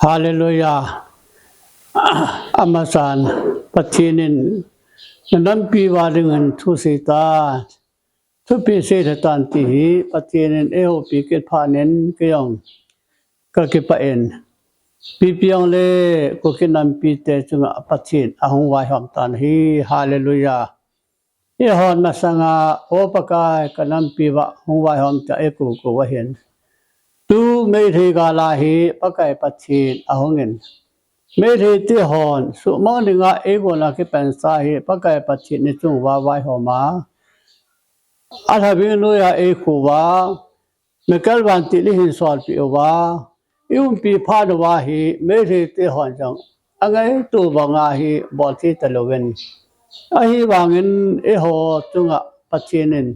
ฮาเลลูยาอามาสานปัจจินินนันปีวาดึงทุสิตาทุปีเสดตันติปัจจินินเอโอปีเกตพานินเกียงก็เก็บไปเองปีเปียงเล่ก็เก็นันปีเตจุงปัจจินอาหงวายหอมตันฮีฮาเลลูยาเอฮอนมาสังอาโอปกายกันนันปีวะหงวายหอมจะเอกูกูวะเห็นตูไม่ทีกาลาฮีปกายปัจจินอาหงเงินไม่ทีที่หอนสุมาหนึ่งเอโกนักเป็นสาเหตุปกายปัจจินในจุงวาวายหอมาอาทวินลุยาเอกูวาเมื่อกี้วันที่ลิหินสอนปีวายุงปีพาดวาฮีไม่ทีที่หอนจังอันไงตัวบางอาฮีบอลที่ตะลุเวนอาฮีบางเงินเอโหจุงปัจจินิน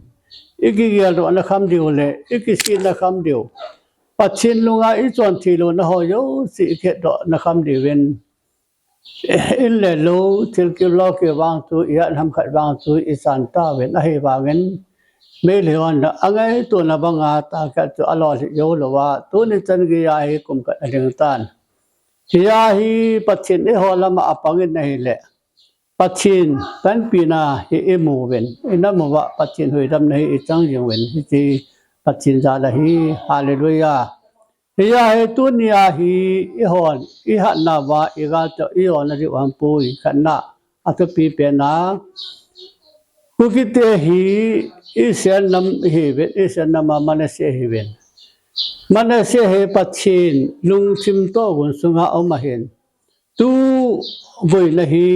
อีกกี่เดือนนักคำเดียวเลยอีกกี่สิ่งนักคำเดียวปัจจินลุงอีจวนที่ลุงนะฮอยสิเกตนักคำเดียวเวนอินเลลูทิลกิลอกบางตัวยันทำขัดบางตัวอิสันตาเวนอาฮีบางเงินไม่เหลือนะอันไงตัวนับงาตาแค่ตัวอลอสิโยลว่าตัวนี้จันกียาฮีกุมกันเรื่องตันยาฮีปัจจินเอโหละมาอปังเงินनहीं लेปัจจินตันปีนาเอโมเวนอินามว่าปัจจินหุยดำनहींจังยังเวนที่ปัจจินจาลาฮีฮาเลลูยายาฮีตุนียาฮีเอโหนอิหันนาวาอิกาตเอโหนริวันปุยขันนาอัตปีเปนาคุกิเตฮีอิเสนนำฮีเวนอิเสนนำมันเสฮีเวนมันเสฮีปัจจินลุงชิมโตกุนสุงาอมาเห็นตูวุยละฮี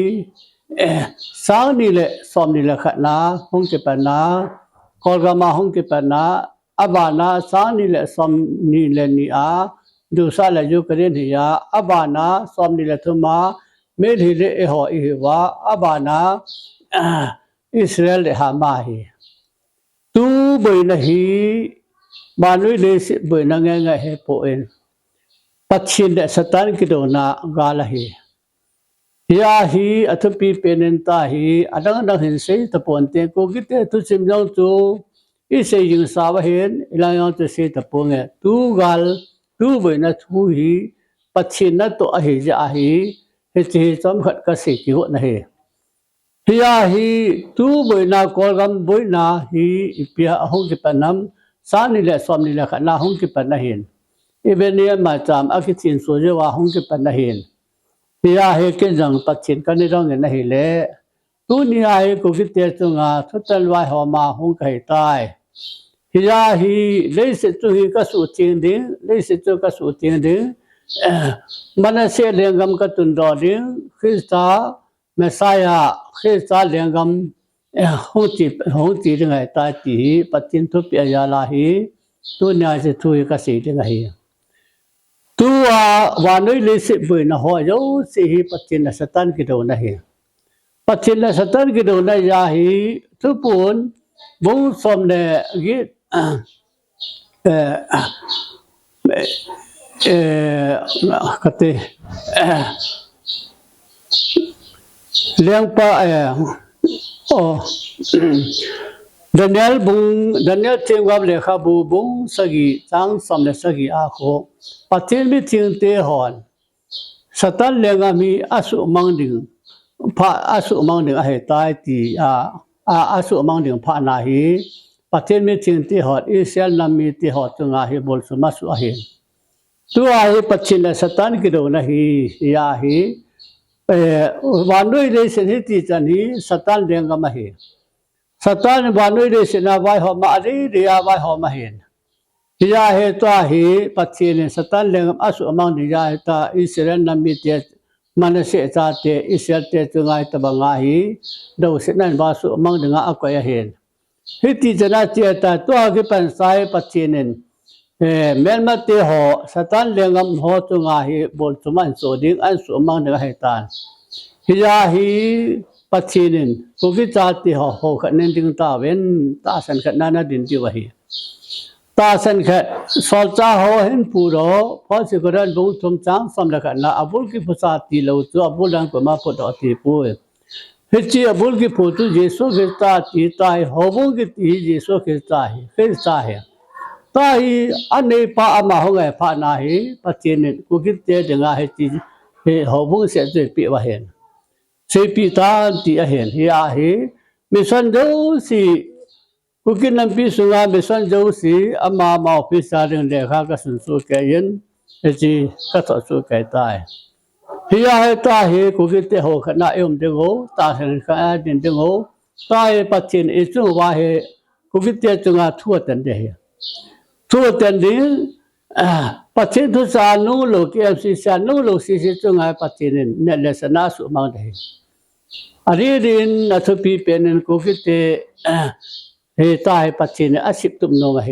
สางนี่แหละสอมนี่แหละขันนาหงเก็บนาคอลกามาหงเก็บนาอบานาสางนี่แหละสอมนี่แหละนี่อาดูซาละยุกเรนฮียาอบานาสอมนี่แหละทุมาเมลีเลเอโหอีวาอบานาอิสราเอลฮามาฮีตูบุยละฮีบานุเลสิบุยนังไงเฮโปเอ็นปัจฉินเดสตันกิโดนากาลฮียาฮีอัตปีเป็นนตาฮีอันนั้นเห็นเสียตะปนเตโกกิเตตุสิมยองจูอิเสยิงสาวเห็นอิลายองตุเสียตะปงเงตูกาลตูเวนัทูฮีปัจฉินนัตโตอหิจาฮีเฮจิจอมขัดกสิกิวนะเฮยาฮีตูเวนักอลกัมบุยนาฮีอิปยาหงกิปนัมสานิเลสอมนิเลขนาหงกิปนะเห็นอีเวเนียมาจามอคิจินโซเจวาหงกิปนะเห็นยาเฮกินจังปัจฉินกันนี่ร้องเงินनहीं लेตูนี่ยาเฮกุกิเตจุงาทุตลวายหอมาหงไก่ตายยาฮีเลยสิตุฮีกสุจิงดิเลยสิตุกสุจิงดิมันเสเลงกัมกตุนดอดิคริสตาเมสายาคริสตาเลงกัมหงจีดิไงตายตีปัจฉินทุปยาลาฮีตูนี่ยาสิตุฮีกสิดิไงตัววานุยลิสิบุยนะฮอยโยสิฮิปัจจินสตันกิโดนะฮีปัจจินสตันกิโดนะยาฮีทุปุนบุสมเนกิกติเลี้ยงปะโอDaniel ting wab le kha bu bung sagi chang som le sagi a kho patin mi ting te hon satan le nga mi asu mang ding a he tai ti asu mang ding pha na hi patin mi ting te hon israel nam mi te hon chunga hi bol su ma su a he tu a hi pachin le satan ki do na hi ya hi wanoi le sin hi ti chan hi satan le nga ma hi Satan banui de sina vai ho ma ri dia vai ho ma hin ya he to hi pathin satan lengam asu amang ni ya ta Israel nami te manase cha te Israel te chungai ta banga hi do sinan ba su amang dinga akoya hin hiti jana che ta to gi pan sai pathin melma te ho satan lengam ho chunga hi bol chuman so ding an su amang dinga he tan ya hi Pachinin, kuki chati ho khanin ding ta wen ta san khat nana din ti wahi ta san khat sol cha ho hin pu ro pho si koran bung thum chang sam la khat na abul ki phusa ti lo chu abul lang ko ma pho do ti pu hichi abul ki phu tu jesu khista ti tai ho bung ki ti jesu khista hi ताही अन्य पा अमा हो गए फाना ही पचीन कुकिते जंगा है चीज हे होबुंग से जे पी वहेन से पिता ती अहेन या ही मिशन जो सी कुकिन नंपी सुंगा मिशन जो सी अमा मा ऑफिस सारिंग देखा का सुनसु कैयन जी कथो सु कहता है हिया है ताही कुकिते हो खना एम देगो तासन का दिन देगो ताही पचीन इचु वाहे कुकिते चंगा थुअतन देทั่วแต่นี้ประเทศทุสานุโลกเอฟซีสานุโลกสิสิจงไงประเทศนี้เนี่ยเลสนาสุมาได้อารีดินนัทพีเป็นกุกิเตเฮตายประเทศนี้อาศิบตุมโนมาเฮ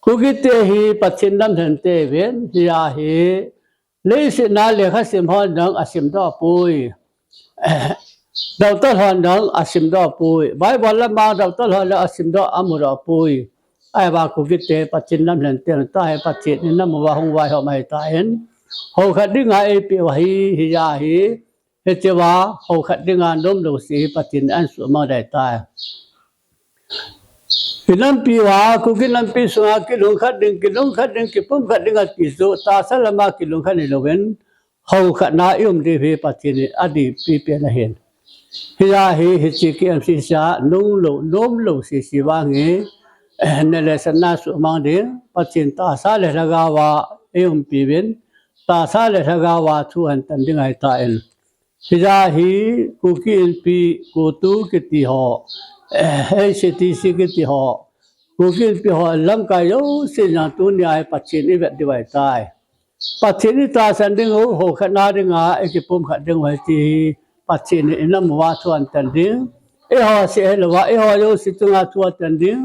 กุกิเตฮีประเทศนั้นเห็นเตเวนยาเฮเลสินาเลขาสิมหอนังอาศิมดอปุยดาวตะหอนังอาศิมดอปุยไว้วันละมาดาวตะหอนังอาศิมดออามุรอปุยไอ้บาคุกิเตปัจจินน้ำเล่นเตียนตายปัจจินน้ำว่าหงวายเขาไม่ตายเห็นเขาขัดดึงไอ้ปีวะฮีฮิยาฮีเฮเจวาเขาขัดดึงงานล้มดูสีปัจจินอันสุมาได้ตายกินน้ำปีวะคุกินน้ำปีสุงากิลุงขัดดึงกิปุ่มขัดดึงอัดกิสุตาสลามากิลุงขัดในโลเวนเขาขัดนายุมดีเพปัจจินอดีปีเปียนเห็นฮิยาฮีฮิจิกิอันสิชานุ่งโลล้มโลสีสีวางเงเนี่ยเลสนาสุมังเดียปัจจินตาสาเลรกาวาเอมปีเวนตาสาเลรกาวาทุอันตันดิงไอตาเอ็นฮิจาฮีกุกินปีกุตุกิติหอเฮสิติสิกิติหอกุกินปีหอลังกายโยสินาตุนยาปัจจินอิเวดิไวตายปัจจินตาสันดิงโหขนาดิงาเอกิปุมขัดดิงไวจีปัจจินอินามวาทุอันตันดิงเอหอเสลวะเอหอโยสิตุงาทุอันตันดิง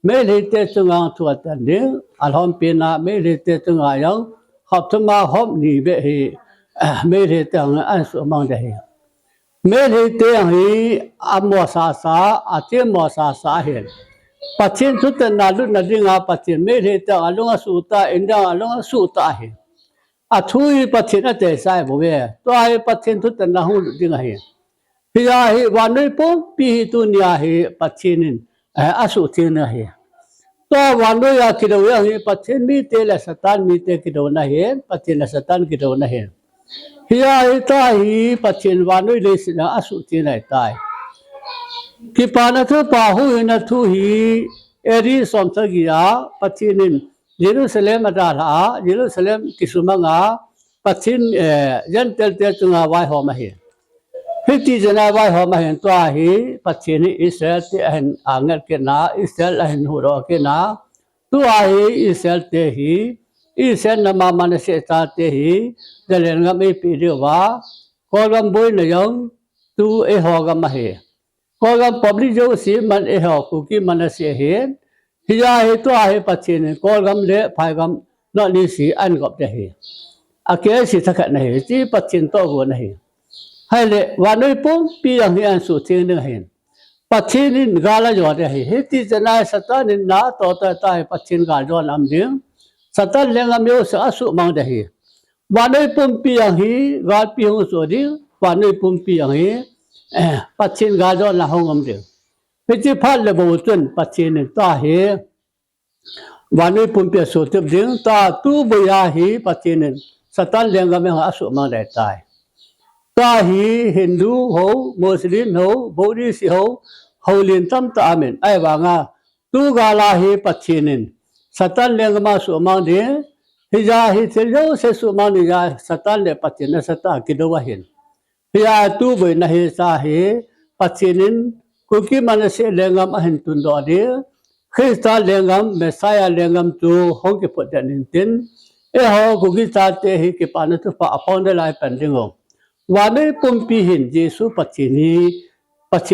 ไม่ได้เตะจงางตัวตันเดียอัลฮัมปีน่าไม่ได้เตะจงางยังขับธรรมะหอมนี่เบหีไม่ได้เตะอันสุมังเดียไม่ได้เตะฮีอัมวาสาสาอาเจมวาสาสาเห็นปัจจินทุตนาลุนดิงาปัจจินไม่ได้เตะอัลลงสุตาอินดาอัลลงสุตาเห็นอัทุยปัจจินอัตเตสายบ่เวตัวไอ้ปัจจินทุตนาหูดิงาเห็นพี่ยาฮีวันนี้ปุ๊บปีตุนยาฮีปัจจินอาสุเทนะเฮตัววันนู้นอยากคิดว่าเฮปัจจินมีเตลสตันมีเตคิดว่านะเฮปัจจินสตันคิดว่านะเฮฮิยาอิตาฮีปัจจินวันนู้นเลยสินะอาสุเทนะตายที่ปานะทุปาหูนะทุฮีเอริสอมสกิยาปัจจินเยรูซาเล็มมาดาลาเยรูซาเล็มกิสุมังอาปัจจินยันเตลเตจุงาไว้หอมาเฮพิธีจนาไว้หอมาเห็นตัวฮีปัจจินอิสราเอลที่เห็นอ่างเงินเกณฑ์อิสราเอลเห็นหัวเราเกณฑ์ตัวฮีอิสราเอลเตฮีอิสราเอลนำมามันเสตาเตฮีเดลนกับไม่ปีเดียวว่าโคลัมบุยนยังตัวเอหอกมาเฮโคลัมพับลิโจสีมันเอหอคุกิมันเสียเห็นฮิจาฮีตัวฮีปัจจินโคลัมเล่ภายกัมนอลิสีอันกับเตฮีอาเกสิทักษะนี่ที่ปัจจินโตกัวนี่ให้เลยวันนี้ปุ๊บปีอย่างนี้อันสุดที่นึกเห็นปัจจินกาลจอดได้เฮติจะนายสตานินาต่อตายปัจจินกาลจอดลำเดียงสตาเลี้ยงมีอุตสาหสุมังได้วันนี้ปุ๊บปีอย่างนี้กาลปีหงสุดีวันนี้ปุ๊บปีอย่างนี้ปัจจินกาลจอดละหงอันเดียงพิจิพัดเลยบุตรปัจจินตาเฮวันนี้ปุ๊บปีสุดที่เดียงตาตู้บุยาฮีปัจจินสตาเลี้ยงมีอุตสาหสุมังได้ตายตาฮีฮินดูเขามุสลิมเขาบุริสเขาเรียนตั้มตามินไอ้ว่างาตูกาลาฮีปัจจินินสตันเลี้ยงมาสุมาเดียฮิจาฮิเทลโยเสสุมานิยาสตันเลี้ยปัจจินสตากิโดวะหินฮิจาตูบุยนะฮิซาฮีปัจจินินคุกิมันเสเลี้ยงมาหินตุนดอเดียคริสต์เลี้ยงเมสายเลี้ยงตูห้องกิปเดนินตินเอฮอคุกิตาเตฮิกิปานุตุปะอปอนเดลายเป็นดิงงวันนี้ปุ่มปีหินเยซูปัจจิ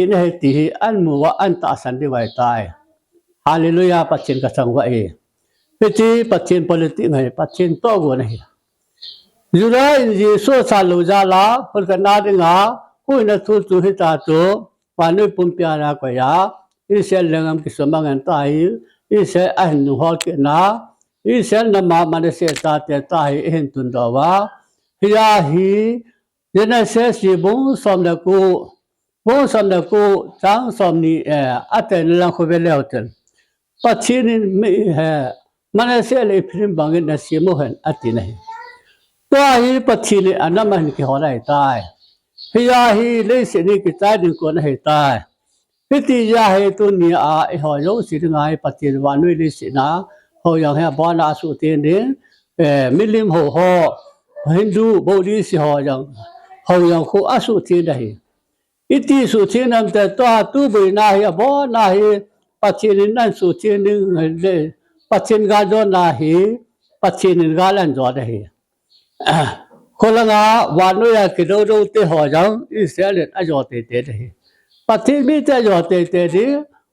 นให้ตีอันมัวอันตาสันติไว้ตายฮาเลลูยาปัจจินกษังว่าพิธีปัจจิน politik ไงปัจจินโตกว่านี่ยูไรเยซูสาลูจาลาคนกันนาดิงาคุยนัทุตุหิตาตุวันนี้ปุ่มปีอะไรก็ยาอิสราเอลงามกิสมังกันตายอิสราเอลอันนุฮอกินาอิสราเอลนำมันเสียตาเตตายเห็นตุนดาวาฮิยาฮียันเสสีบุ้งสมเด็จกูจังสมนี่อัตเตนลังคุเวเลวเตนปัจจินไม่ mana se le phim bangin na simo han ati nahi to hi pachi le anaman ki holai tai hiya hi le se ni ki tai din ko na hai tai hiti ya he tu ni a ho yo si ngai pachi wa noi le si na ho yang ha ba na su tin din milim ho Hindu Buddhist ho yang khu asu tin dahi iti su tin nam te to tu bi na hi bo na hi pachin nan su tin le pachin ga do na hi pachin ga lan do dahi kholanga wa no ya ki do te ho yang Israel a jo te dahi pachin mi te jo te di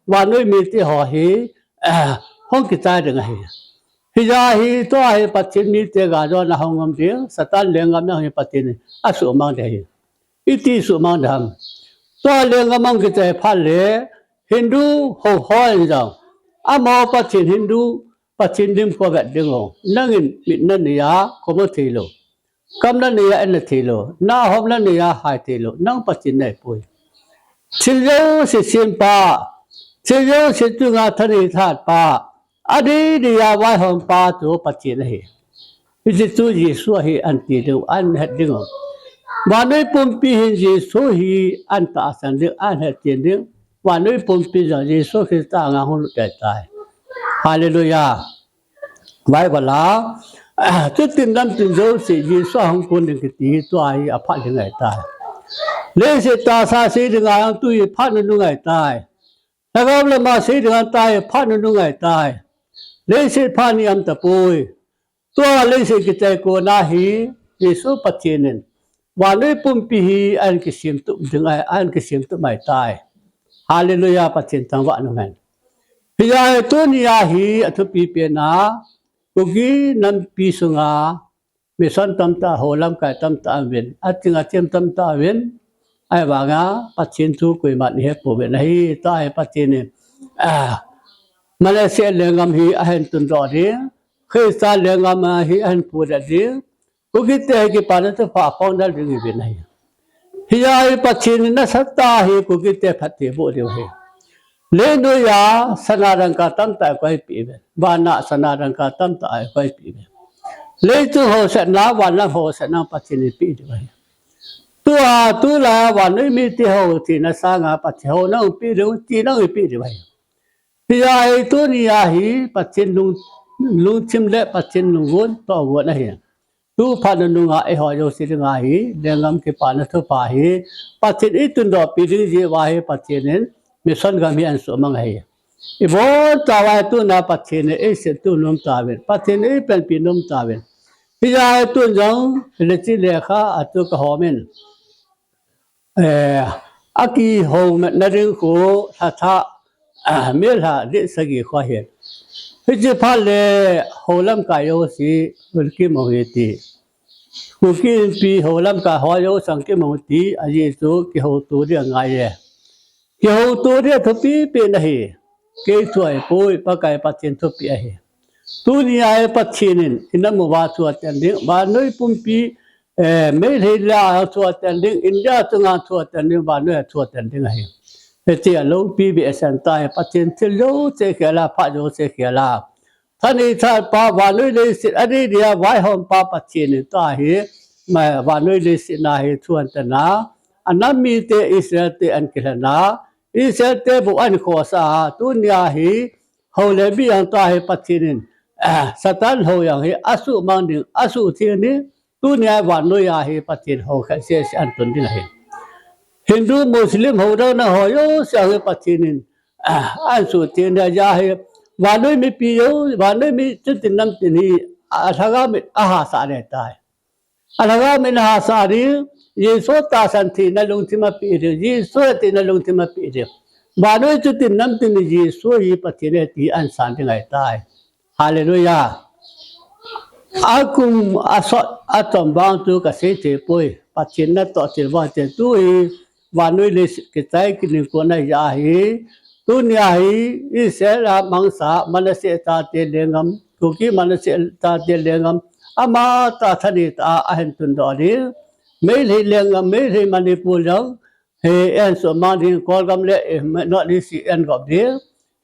wa no mi te ho hi hong ki ta de hi Hijahi to ai pachin ni te ga do na hongam de satan lengam na hi patin asu mang de iti su mang dam to lengam ang ki te phal le Hindu ho hoi jang amo pachin Hindu pachin dim ko ga ding ho nangin mit na niya ko mo thilo kam na niya en thilo na hom na niya hai thilo nang pachin nai pui chilyo se simpa chilyo se tu nga thani that pa Adi dia wai hom pa tu pachin hi. Isi tu Yesu hi anti tu an het ding. Wanoi pumpi hin Yesu hi an ta san ding an het tin ding. Wanoi pumpi ja Yesu hi ta nga hon tai tai. Hallelujah. Wai bala tu tin nam tin zo si Yesu hong kun ding ti tu ai a phat ding ai tai. Le se ta sa si ding ai tu hi phat nu ngai tai. Nagam le ma si ding ai tai phat nu ngai tai. Lấy sự phản niệm tập bồi, tôi lấy sự cái trái của na hi, Giêsu bắt chuyện nên, và lấy bùn pi hi anh cái xiêm tụm từng anh cái xiêm tụm mày tai, Hallelujah bắt chuyện tăng vạn nông Bây giờ tôi nia hi, tôi pi pi na, kogi nam pi sunga, mi son tam ta hồ lam kai tam ta viên, tiếng tiêm tam ta viên, ai bảo ngã bắt chuyện tu quỳ mặt hết bộ viên này, tai bắt chuyện nên, Malaysia lengam hi ahen tun ro ri khisa lengam hi ahen pu da ri ku ki te ki pa na ta fa phong dal ri bi nai hi ai pachin na satta hi ku ki te phat ti bo ri he le no ya sanarang ka tam ta koi pi be ba na sanarang ka tam ta ai koi pi be le tu ho sa na wa na ho sa na pachin pi di ba tu la wa noi mi ti ho ti na sa nga pa ho na pi ri ti na pi di ba Pia itu ni ahi pacin lung chim le pacin lung won to won ahi tu phan lung a ho yo si nga hi lengam ke pan thu pa hi pacin itu do pi ri je wa hi pacin nen mission ga mi an so mang hi I bo ta wa tu na pacin e se tu num ta ven pacin e pen pi num ta ven pia tu jong le chi le kha atu ka ho men aki ho na ring ko tha Mel ha di sagi kho he Hiji pha le holam ka yo si hulki mohiti Kuki pi holam ka ho yo sang ki mohiti aji su ki ho tu ri ngai ye Ki ho tu ri thu pi pe nahi ke chuai poi pa kai pa chen thu pi he Tu ni ai pa chinin inam wa chu atan ding ba noi pum pi me le la chu atan ding india tu nga chu atan ding ba noi chu atan ding he Eti alo PBSN tai patin tilo che kela pha jo che kela thani tha pa wa noi le sit ani dia wai hom pa patin ta hi ma wa noi le sit na hi thuan ta na anami te Israel te an kelana Israel te bu an kho sa tu nya hi ho le bi ang ta hi patin satan ho yang hi asu mang ding asu thi ni tu nya wa noi ya hi patin ho kha se an tun din hi Hindu Muslim ho đâu na ho yo sa he patinin an su tin da ja he wa noi mi pi yo wa noi mi tin nam tin hi athaga mi aha sa ne tai athaga mi na sa ri ye so ta san thi na lung thi ma pi ri ye so ti na lung thi ma pi ri wa noi tin nam tin ye so hi patine ti an san ti ngai tai hallelujah akum asot atom bang tu ka se te poi pathin na to til wa te tu hi và nuôi lịch cái trái cái niềm của này ya hi tu nia hi Israel mangsa Malaysia ta tiền liên ngam tu ki Malaysia ta tiền liên ngam ama ta thani ta ahen tun do đi mấy hi liên ngam mấy hi Manipur đâu he en so ma din call gam le not this en gop đi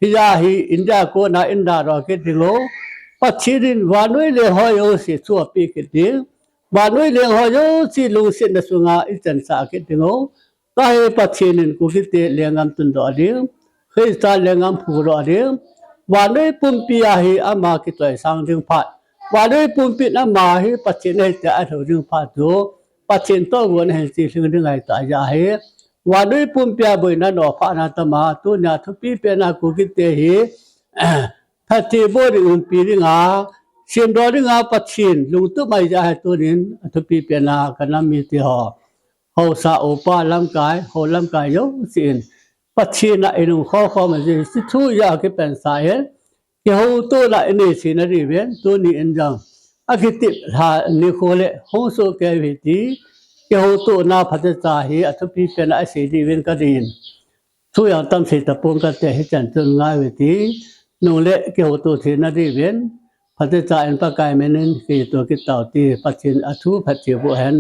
hi ya hi India ko na India ro ke ti lo ปัจฉินินวานุยเลหอยโสิชัวปีกิดิวานุยเลหอยสิลุงสินสุงาอิจันสากิดิงโอตาเฮปัจฉินินกุกิเตเลงามตุนดอดิเฮสตาเลงามผูรอดิวานุยปุ่มปีอาหิอามากิตอยสังดิงพัดวานุยปุ่มปีอามาหิปัจฉินเฮตอาถุดิงพัดดูปัจฉินโตวนเฮสิลิงดิงไอตายาเฮวานุยปุ่มปีอาบุยนันอภานาตมาตุญาทุปีเปนากุกิเตหิถ้าที่บริอุปีริงาเชียมดอริงาปัจฉินลุงตุไม่จะให้ตัวนี้ทุปีเปนากันน้ำมีที่หอเขาสาโอปาลำกายเขาลำกายยกสินปัจฉินน่ะไอ้ลุงข้อมันจะสิทุยาคิเป็นสายเกี่ยวตัวละนี่สินารีเวนตัวนี้เอ็นจังอาคิติหานิโคเลห้องโซเกวิตีเกี่ยวตัวนาพัฒนาเหตุทุปีเป็นไอซีดีเวนกันดินทุกอย่างตั้งสิตะปงกันแต่ให้จันทร์ง่ายวิธีนูเละเกี่ยวตัวเทนารีเวนพัฒนาอันปะกายเมนึนคือตัวกิตาวตีปัจจินอธุปัจจิบุหัน